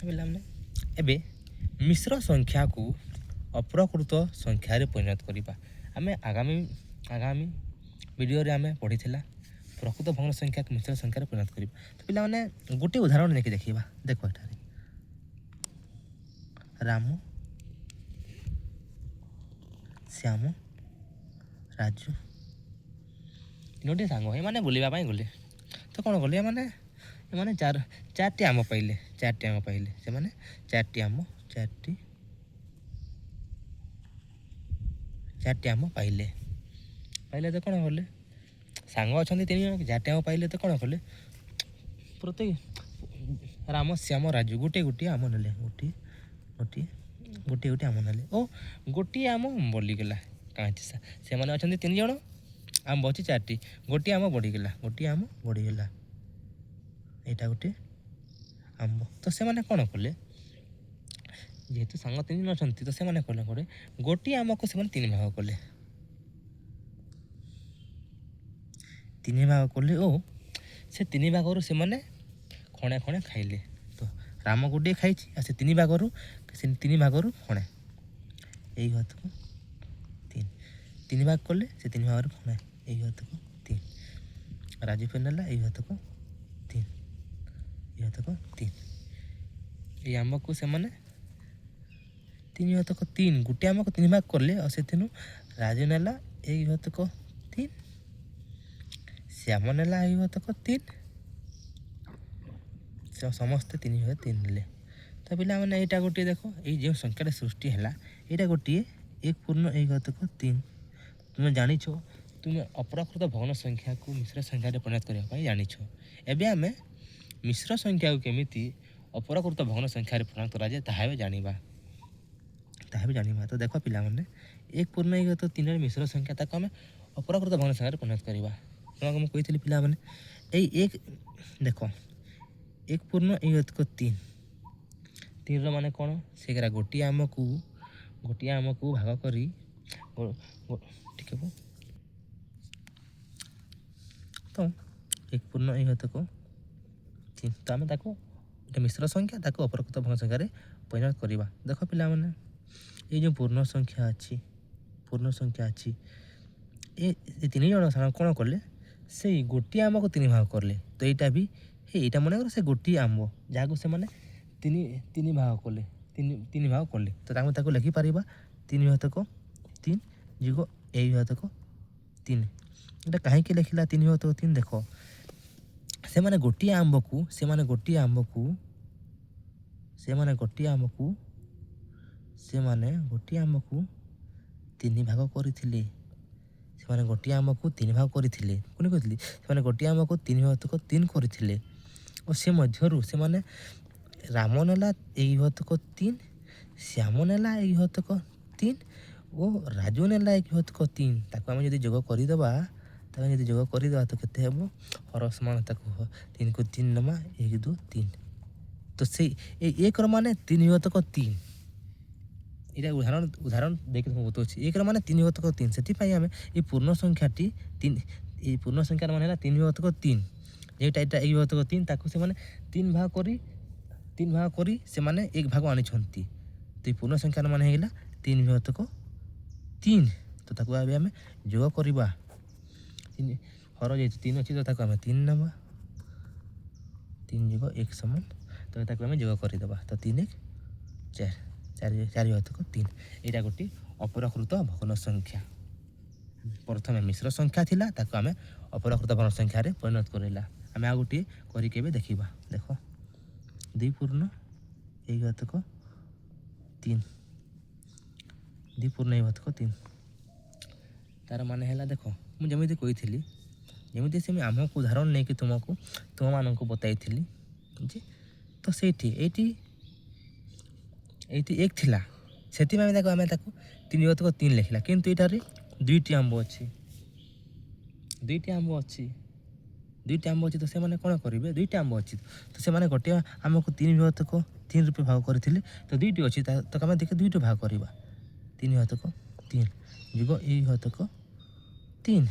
ପିଲାମାନେ ଏବେ ମିଶ୍ର ସଂଖ୍ୟାକୁ ଅପ୍ରକୃତ ସଂଖ୍ୟାରେ ପରିଣତ କରିବା। ଆମେ ଆଗାମୀ ଭିଡ଼ିଓରେ ଆମେ ପଢ଼ିଥିଲା ପ୍ରକୃତ ଭଗ୍ନ ସଂଖ୍ୟାକୁ ମିଶ୍ର ସଂଖ୍ୟାରେ ପରିଣତ କରିବା। ତ ପିଲାମାନେ ଗୋଟେ ଉଦାହରଣ ନେଇକି ଦେଖିବା। ଦେଖ ଏଠାରେ ରାମ, ଶ୍ୟାମ, ରାଜୁ ତିନୋଟି ସାଙ୍ଗ ଏମାନେ ବୁଲିବା ପାଇଁ ଗଲେ। ତ କ'ଣ କଲେ ଏମାନେ ଚାରିଟି ଆମ୍ବ ପାଇଲେ। ସେମାନେ ଚାରିଟି ଆମ୍ବ ପାଇଲେ। ତ କ'ଣ କଲେ, ସାଙ୍ଗ ଅଛନ୍ତି 3 ଜଣ, 4ଟି ଆମ୍ବ ପାଇଲେ। ତ କ'ଣ କଲେ, ପ୍ରତ୍ୟେକ ରାମ, ଶ୍ୟାମ, ରାଜୁ ଗୋଟିଏ ଆମ୍ବ ନେଲେ। ଗୋଟିଏ ଆମ୍ବ ନେଲେ ଓ ଗୋଟିଏ ଆମ୍ବ ବଳିଗଲା। କାହିଁକି ସେମାନେ ଅଛନ୍ତି 3 ଜଣ, ଆମ୍ବ ଅଛି 4ଟି, ଗୋଟିଏ ଆମ୍ବ ବଢ଼ିଗଲା। ଏଇଟା ଗୋଟେ ଆମ୍ବ। ତ ସେମାନେ କ'ଣ କଲେ, ଯେହେତୁ ସାଙ୍ଗ 3 ଜଣ ଅଛନ୍ତି, ତ ସେମାନେ କ'ଣ କଲେ, ଗୋଟିଏ ଆମ୍ବକୁ ସେମାନେ 3 ଭାଗ କଲେ। ଓ ସେ 3 ଭାଗରୁ ସେମାନେ ଖଣେ ଖାଇଲେ। ତ ରାମ ଗୋଟିଏ ଖାଇଛି, ଆଉ ସେ 3 ଭାଗରୁ ଖଣେ, ଏଇ ହତକୁ 3 ଭାଗ କଲେ। ସେ 3 ଭାଗରୁ ଖଣେ, ଏଇ ହତକୁ 3। ରାଜୁ ଫେର ନେଲା, ଏଇ ହତକୁ 3। ଏଇ ଆମ୍ବକୁ ସେମାନେ 3 ଗୋଟିଏ ଆମ୍ବକୁ 3 ଭାଗ କଲେ। ଆଉ ସେଥିରୁ ରାଜୁ ନେଲା ଏଇ ହତକ 3, ଶ୍ୟାମ ନେଲା ଏଇ ହତକ 3, ସମସ୍ତେ 3 ନେଲେ। ତ ପିଲାମାନେ ଏଇଟା ଗୋଟିଏ ଦେଖ, ଏଇ ଯେଉଁ ସଂଖ୍ୟାଟା ସୃଷ୍ଟି ହେଲା, ଏଇଟା ଗୋଟିଏ 1/3। ତୁମେ ଜାଣିଛ, ତୁମେ ଅପ୍ରକୃତ ଭଗ୍ନ ସଂଖ୍ୟାକୁ ମିଶ୍ର ସଂଖ୍ୟାରେ ପରିଣତ କରିବା ପାଇଁ ଜାଣିଛ। ଏବେ ଆମେ ମିଶ୍ର ସଂଖ୍ୟାକୁ କେମିତି ଅପ୍ରକୃତ ଭଗ୍ନ ସଂଖ୍ୟାରେ ପରିଣତ କରାଯାଏ ତାହା ବି ଜାଣିବା। ତ ଦେଖ ପିଲାମାନେ, 1/3 ମିଶ୍ର ସଂଖ୍ୟା, ତାକୁ ଆମେ ଅପ୍ରକୃତ ଭଗ୍ନ ସଂଖ୍ୟାରେ ପରିଣତ କରିବା। ତୁମକୁ ମୁଁ କହିଥିଲି ପିଲାମାନେ, ଏଇ ଦେଖ 1/3ର ମାନେ କ'ଣ, ସେଗୁଡ଼ା ଗୋଟିଏ ଆମ୍ବକୁ ଭାଗ କରି ଟିକେ ତ 1/3 ତ ଆମେ ତାକୁ ଗୋଟେ ମିଶ୍ର ସଂଖ୍ୟା, ତାକୁ ଅପ୍ରକୃତ ଭଗ୍ନ ସଂଖ୍ୟାରେ ପରିଣତ କରିବା। ଦେଖ ପିଲାମାନେ, ଏଇ ଯେଉଁ ପୂର୍ଣ୍ଣ ସଂଖ୍ୟା ଅଛି, ଏ 3 ଜଣ ସାଙ୍ଗ କ'ଣ କଲେ, ସେଇ ଗୋଟିଏ ଆମ୍ବକୁ 3 ଭାଗ କଲେ। ତ ଏଇଟା ମନେକର ସେ ଗୋଟିଏ ଆମ୍ବ ଯାହାକୁ ସେମାନେ 3 ଭାଗ କଲେ। ତ ଆମେ ତାକୁ ଲେଖିପାରିବା 3/3 ଯୁଗ ଏଇ ହତକ 3। ଏଇଟା କାହିଁକି ଲେଖିଲା 3/3? ଦେଖ, ସେମାନେ ଗୋଟିଏ ଆମ୍ବକୁ 3 ଭାଗ କରିଥିଲେ। ସେମାନେ ଗୋଟିଏ ଆମ୍ବକୁ 3 ଭାଗ କରିଥିଲେ। ପୁଣି କହିଥିଲି, ସେମାନେ ଗୋଟିଏ ଆମ୍ବକୁ 3/3 କରିଥିଲେ। ଓ ସେ ମଧ୍ୟରୁ ସେମାନେ ରାମ ନେଲା ଏଇ ହତକ 3, ଶ୍ୟାମ ନେଲା ଏଇ ହତକ 3 ଓ ରାଜୁ ନେଲା ଏଇ ହତକ 3। ତାକୁ ଆମେ ଯଦି ଯୋଗ କରିଦେବା ତ କେତେ ହେବ? ହର ସମାନ ତାକୁ 3କୁ 3 ନେବା, 1 2 3। ତ ସେଇ ଏଇ 1ର ମାନେ 3/3। ଏଇଟା ଉଦାହରଣ ଦେଇକି ବତାଉଛି। 1ର ମାନେ 3/3। ସେଥିପାଇଁ ଆମେ ଏଇ ପୂର୍ଣ୍ଣ ସଂଖ୍ୟାର ମାନେ ହେଲା 3/3। ଯେହେତୁ ଏଇଟା 1/3, ତାକୁ ସେମାନେ 3 ଭାଗ କରି ସେମାନେ 1 ଭାଗ ଆଣିଛନ୍ତି। ତ ଏଇ ପୂର୍ଣ୍ଣ ସଂଖ୍ୟାର ମାନେ ହେଇଗଲା 3/3। ତ ତାକୁ ଏବେ ଆମେ ଯୋଗ କରିବା। ହର ଯେହେତୁ 3 ଅଛି, ତ ତାକୁ ଆମେ 3 ନେବା। 3 ଯୁଗ 1 ସମାନ। ତ ତାକୁ ଆମେ ଯୋଗ କରିଦେବା। ତ 3 1 4, 4/3। ଏଇଟା ଗୋଟିଏ ଅପ୍ରକୃତ ଭଗ୍ନ ସଂଖ୍ୟା। ପ୍ରଥମେ ମିଶ୍ର ସଂଖ୍ୟା ଥିଲା, ତାକୁ ଆମେ ଅପ୍ରକୃତ ଭଗ୍ନ ସଂଖ୍ୟାରେ ପରିଣତ କରିଲା। ଆମେ ଆଉ ଗୋଟିଏ କରିକି ଏବେ ଦେଖିବା। ଦେଖ, 2/3 ତାର ମାନେ ହେଲା, ଦେଖ ମୁଁ ଯେମିତି କହିଥିଲି, ଯେମିତି ସେ ଆମକୁ ଉଦାହରଣ ନେଇକି ତୁମମାନଙ୍କୁ ବତାଇଥିଲି ଯେ, ତ ଏଇଠି 1 ଥିଲା। ସେଥିପାଇଁ ଆମେ ତାକୁ 3/3 ଲେଖିଲା। କିନ୍ତୁ ଏଇଠାରେ 2ଟି ଆମ୍ବ ଅଛି। ତ ସେମାନେ କ'ଣ କରିବେ, 2ଟି ଆମ୍ବ ଅଛି, ତ ସେମାନେ ଗୋଟିଏ ଆମ୍ବକୁ 3/3 ରୂପେ ଭାଗ କରିଥିଲେ। ତ 2ଟି ଅଛି, ତାକୁ ଆମେ 2ଟି ଭାଗ କରିବା। 3/3 ଯୁଗ ଏଇ ହତକ 3।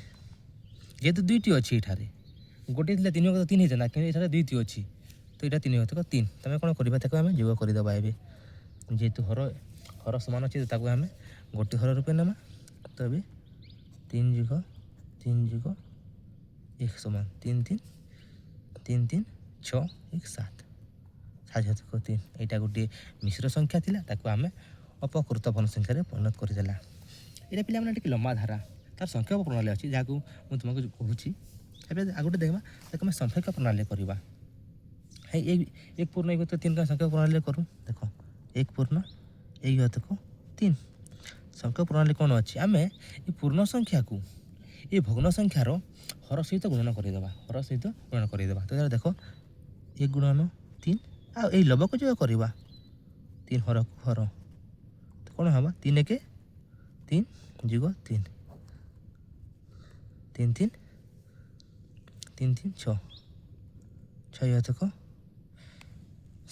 ଯେହେତୁ 2ଟି ଅଛି, ଏଠାରେ ଗୋଟିଏ ଥିଲା 3/3 ହେଇଥାନ୍ତା, କିନ୍ତୁ ଏଠାରେ 2ଟି ଅଛି। তো এটা 3 ঘাতক 3 ତମେ କ'ଣ କରିବା ତାକୁ ଆମେ ଯୋଗ କରିଦେବା ଏବେ ଯେହେତୁ ହର ସମାନ ଅଛି ତାକୁ ଆମେ ଗୋଟିଏ ହର ରୂପେ ନେବା ତ ଏବେ 3 ଯୁଗ 1 ସମାନ 3 3 3 3 6 1 7 7 ଘାତକ 3 ଏଇଟା ଗୋଟିଏ ମିଶ୍ର ସଂଖ୍ୟା ଥିଲା ତାକୁ ଆମେ ଅପକୃତ ଭଗ୍ନ ସଂଖ୍ୟାରେ ପରିଣତ କରିଦେଲା। ଏଇଟା ପିଲାମାନେ ଟିକେ ଲମ୍ବା ଧାରା ତାର ସଂଖ୍ୟକ ପ୍ରଣାଳୀ ଅଛି ଯାହାକୁ ମୁଁ ତୁମକୁ କହୁଛି। ଏବେ ଆଉ ଗୋଟେ ଦେଖିବା ତାକୁ ଆମେ ସଂଖ୍ୟକ ପ୍ରଣାଳୀ କରିବା। ହେଇ 1 ପୂର୍ଣ୍ଣ 1 ଘାତକ 3 ସଂଖ୍ୟକ ପ୍ରଣାଳୀରେ କରୁ ଦେଖ 1 ପୂର୍ଣ୍ଣ 1 ଘାତକ 3 ସଂଖ୍ୟକ ପ୍ରଣାଳୀ କ'ଣ ଅଛି ଆମେ ଏ ପୂର୍ଣ୍ଣ ସଂଖ୍ୟାକୁ ଏ ଭଗ୍ନ ସଂଖ୍ୟାର ହର ସହିତ ଗୁଣନ କରିଦେବା ତ ଦେଖ 1 ଗୁଣନ 3 ଆଉ ଏଇ ଲବକୁ ଯୋଗ କରିବା 3 ହରକୁ ହର ତ କ'ଣ ହେବ 3 1 3 ଯୁଗ 3 3 3 3 3 6 6 ଘାତକ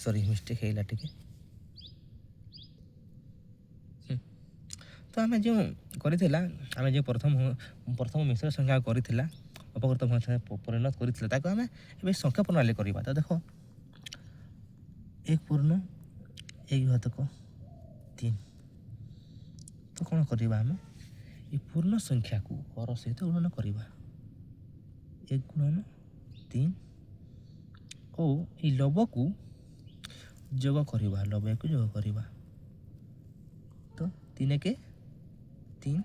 ସରି ମିଷ୍ଟେକ୍ ହେଇଗଲା ଟିକେ। ତ ଆମେ ଯେଉଁ କରିଥିଲା ଆମେ ଯେଉଁ ପ୍ରଥମ ମିଶ୍ର ସଂଖ୍ୟା କରିଥିଲା ଅପକୃତ ଭଗ୍ନ ସଂଖ୍ୟା ପରିଣତ କରିଥିଲା ତାକୁ ଆମେ ଏବେ ସଂଖ୍ୟା ପ୍ରଣାଳୀ କରିବା। ତ ଦେଖ 1 ପୂର୍ଣ୍ଣ 1 ଘାତକ 3 ତ କ'ଣ କରିବା ଆମେ ଏ ପୂର୍ଣ୍ଣ ସଂଖ୍ୟାକୁ ହର ସହିତ ଗୁଣନ କରିବା 1 ଗୁଣନ 3 ଓ ଏଇ ଲବକୁ ଯୋଗ କରିବା ତ 3 1 3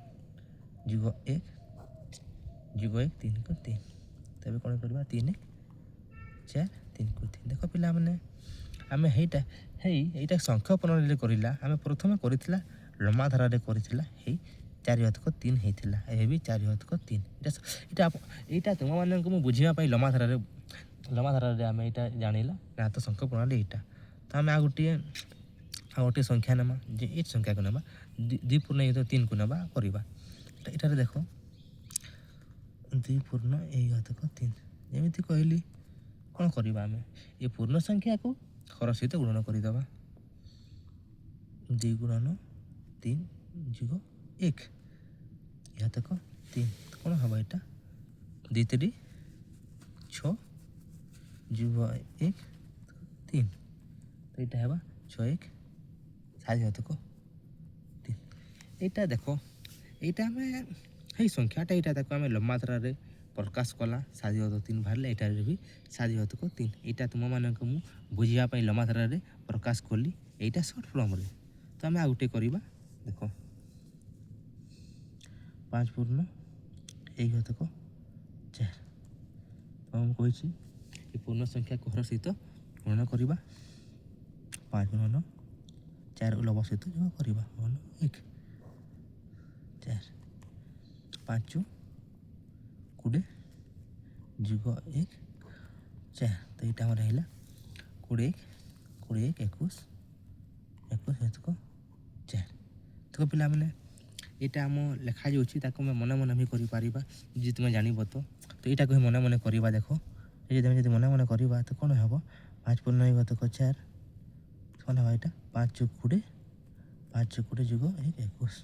ଯୁଗ 1 3 କୁ 3 ତେବେ କ'ଣ କରିବା 3 1 4 3 କୁ 3 ଦେଖ ପିଲାମାନେ ଆମେ ଏଇଟା ସଂଖ୍ୟା ପ୍ରଣାଳୀରେ କରିଲା ଆମେ ପ୍ରଥମେ କରିଥିଲା ଲମ୍ବା ଧାରାରେ କରିଥିଲା 4 ଘାତକ 3 ହେଇଥିଲା ଏବେ ବି 4 ଘାତକ 3 ଏଇଟା ତୁମମାନଙ୍କୁ ମୁଁ ବୁଝିବା ପାଇଁ ଲମ୍ବା ଧାରାରେ ଆମେ ଏଇଟା ଜାଣିଲା ନା ତ ସଂଖ୍ୟା ପ୍ରଣାଳୀ ଏଇଟା। ତ ଆମେ ଆଉ ଗୋଟିଏ ସଂଖ୍ୟା ନେବା ଯେ ଏ ସଂଖ୍ୟାକୁ ନେବା 2 ପୂର୍ଣ୍ଣ 1 ଘାତକ 3 କୁ ନେବା କରିବା ଏଠାରେ ଦେଖ 2 ପୂର୍ଣ୍ଣ 1 ଘାତକ 3 ଯେମିତି କହିଲି କ'ଣ କରିବା ଆମେ ଏ ପୂର୍ଣ୍ଣ ସଂଖ୍ୟାକୁ ହର ସହିତ ଗୁଣନ କରିଦେବା 2 ଗୁଣନ 3 ଯୁଗ 1 ଘାତକ 3 କ'ଣ ହେବ ଏଇଟା 2 3 6 ଯୁଗ 1 3 ତ ଏଇଟା ହେବା 6 1 7 ଘାତକ 3 ଏଇଟା ଦେଖ ଏଇଟା ଆମେ ସେଇ ସଂଖ୍ୟାଟା ଏଇଟା ତାକୁ ଆମେ ଲମ୍ବା ଧାରାରେ ପ୍ରକାଶ କଲା 7 ଘାତକ 3 ବାହାରିଲେ ଏଇଟାରେ ବି 7 ଘାତକ 3 ଏଇଟା ତୁମମାନଙ୍କୁ ମୁଁ ବୁଝିବା ପାଇଁ ଲମ୍ବା ଧାରାରେ ପ୍ରକାଶ କଲି ଏଇଟା ସର୍ଟ ଫର୍ମରେ। ତ ଆମେ ଆଉ ଗୋଟେ କରିବା ଦେଖ 5 ପୂର୍ଣ୍ଣ 1 ଘାତକ 4 ମୁଁ କହିଛି ଏ ପୂର୍ଣ୍ଣ ସଂଖ୍ୟାକୁ ହର ସହିତ ଗୁଣନ କରିବା 5 ଗୁଣନ 4 ଲବ ସହିତ ଯୋଗ କରିବା 1 4 5 20 ଯୁଗ 1 4 ତ ଏଇଟା ଆମର ହେଲା 21 21 ଘାତକ 4 ତ ପିଲାମାନେ ଏଇଟା ଆମ ଲେଖାଯାଉଛି ତାକୁ ଆମେ ମନେ ମନେ ବି କରିପାରିବା ଯଦି ତୁମେ ଜାଣିବ ତ ଏଇଟାକୁ ହିଁ ମନେ ମନେ କରିବା ଦେଖ ଯଦି ମନେ ମନେ କରିବା ତ କ'ଣ ହେବ 5 ପୂର୍ଣ୍ଣ 1 ଘାତକ 4 କ'ଣ ହେବ ଏଇଟା 5 20 ଯୁଗ 1 21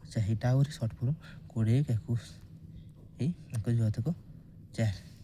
ଆଚ୍ଛା ଏଇଟା ଆହୁରି ସର୍ଟ ଫର୍ମ 21 21 ଘାତକ 4